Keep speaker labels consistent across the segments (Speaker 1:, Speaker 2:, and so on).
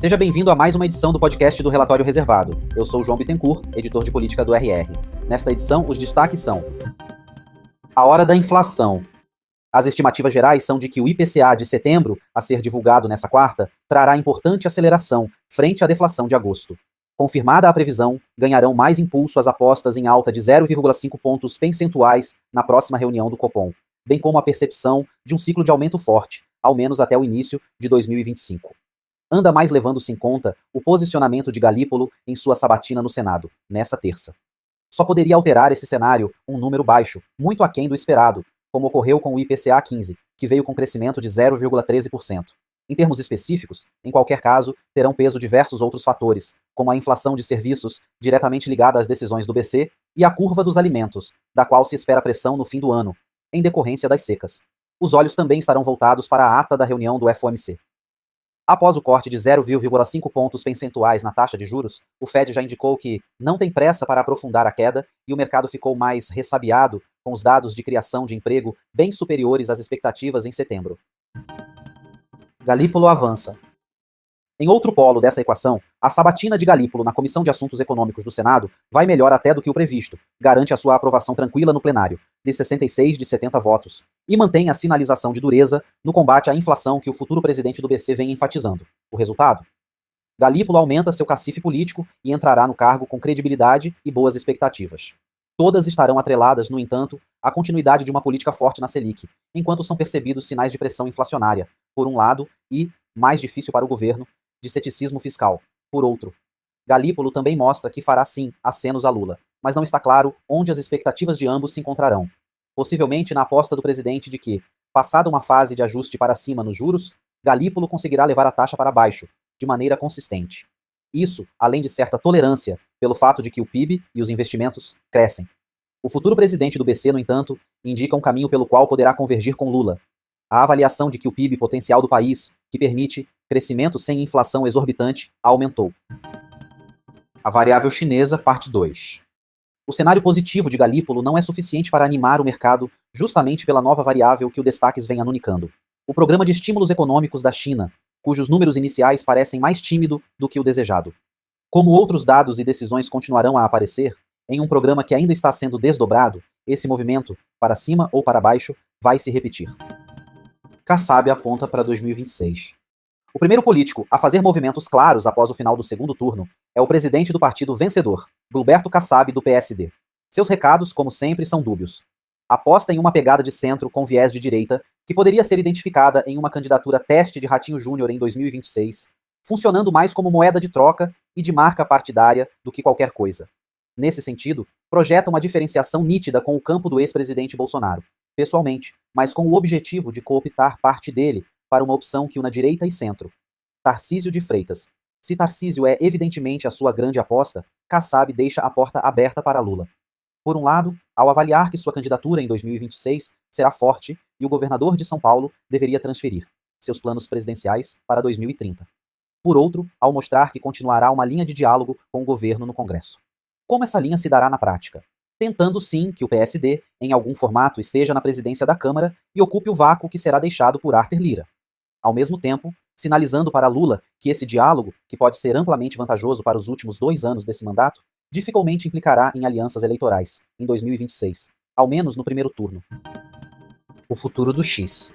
Speaker 1: Seja bem-vindo a mais uma edição do podcast do Relatório Reservado. Eu sou o João Bittencourt, editor de política do RR. Nesta edição, os destaques são: a hora da inflação. As estimativas gerais são de que o IPCA de setembro, a ser divulgado nesta quarta, trará importante aceleração frente à deflação de agosto. Confirmada a previsão, ganharão mais impulso as apostas em alta de 0,5 pontos percentuais na próxima reunião do Copom, bem como a percepção de um ciclo de aumento forte, ao menos até o início de 2025. Anda mais levando-se em conta o posicionamento de Galípolo em sua sabatina no Senado, nessa terça. Só poderia alterar esse cenário um número baixo, muito aquém do esperado, como ocorreu com o IPCA 15, que veio com crescimento de 0,13%. Em termos específicos, em qualquer caso, terão peso diversos outros fatores, como a inflação de serviços diretamente ligada às decisões do BC e a curva dos alimentos, da qual se espera pressão no fim do ano, em decorrência das secas. Os olhos também estarão voltados para a ata da reunião do FOMC. Após o corte de 0,5 pontos percentuais na taxa de juros, o Fed já indicou que não tem pressa para aprofundar a queda e o mercado ficou mais ressabiado com os dados de criação de emprego bem superiores às expectativas em setembro. Galípolo avança. Em outro polo dessa equação, a sabatina de Galípolo na Comissão de Assuntos Econômicos do Senado vai melhor até do que o previsto, garante a sua aprovação tranquila no plenário, de 66 de 70 votos, e mantém a sinalização de dureza no combate à inflação que o futuro presidente do BC vem enfatizando. O resultado? Galípolo aumenta seu cacife político e entrará no cargo com credibilidade e boas expectativas. Todas estarão atreladas, no entanto, à continuidade de uma política forte na Selic, enquanto são percebidos sinais de pressão inflacionária, por um lado, e, mais difícil para o governo, de ceticismo fiscal, por outro. Galípolo também mostra que fará sim acenos a Lula, mas não está claro onde as expectativas de ambos se encontrarão. Possivelmente na aposta do presidente de que, passada uma fase de ajuste para cima nos juros, Galípolo conseguirá levar a taxa para baixo, de maneira consistente. Isso, além de certa tolerância pelo fato de que o PIB e os investimentos crescem. O futuro presidente do BC, no entanto, indica um caminho pelo qual poderá convergir com Lula. A avaliação de que o PIB potencial do país, que permite crescimento sem inflação exorbitante, aumentou. A variável chinesa, parte 2. O cenário positivo de Galípolo não é suficiente para animar o mercado justamente pela nova variável que o Destaques vem anunicando. O programa de estímulos econômicos da China, cujos números iniciais parecem mais tímido do que o desejado. Como outros dados e decisões continuarão a aparecer, em um programa que ainda está sendo desdobrado, esse movimento, para cima ou para baixo, vai se repetir. Kassab aponta para 2026. O primeiro político a fazer movimentos claros após o final do segundo turno é o presidente do partido vencedor, Gilberto Kassab, do PSD. Seus recados, como sempre, são dúbios. Aposta em uma pegada de centro com viés de direita, que poderia ser identificada em uma candidatura teste de Ratinho Júnior em 2026, funcionando mais como moeda de troca e de marca partidária do que qualquer coisa. Nesse sentido, projeta uma diferenciação nítida com o campo do ex-presidente Bolsonaro, pessoalmente, mas com o objetivo de cooptar parte dele para uma opção que una direita e centro. Tarcísio de Freitas. Se Tarcísio é evidentemente a sua grande aposta, Kassab deixa a porta aberta para Lula. Por um lado, ao avaliar que sua candidatura em 2026 será forte e o governador de São Paulo deveria transferir seus planos presidenciais para 2030. Por outro, ao mostrar que continuará uma linha de diálogo com o governo no Congresso. Como essa linha se dará na prática? Tentando sim que o PSD, em algum formato, esteja na presidência da Câmara e ocupe o vácuo que será deixado por Arthur Lira. Ao mesmo tempo, sinalizando para Lula que esse diálogo, que pode ser amplamente vantajoso para os últimos 2 anos desse mandato, dificilmente implicará em alianças eleitorais, em 2026, ao menos no primeiro turno. O futuro do X.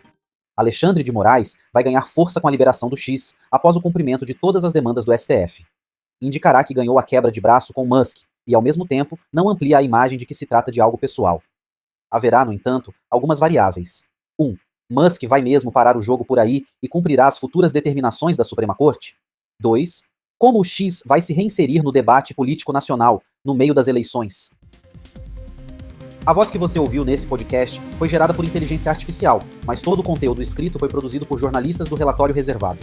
Speaker 1: Alexandre de Moraes vai ganhar força com a liberação do X após o cumprimento de todas as demandas do STF. Indicará que ganhou a quebra de braço com Musk e, ao mesmo tempo, não amplia a imagem de que se trata de algo pessoal. Haverá, no entanto, algumas variáveis. 1. Musk vai mesmo parar o jogo por aí e cumprirá as futuras determinações da Suprema Corte? 2. Como o X vai se reinserir no debate político nacional, no meio das eleições? A voz que você ouviu nesse podcast foi gerada por inteligência artificial, mas todo o conteúdo escrito foi produzido por jornalistas do Relatório Reservado.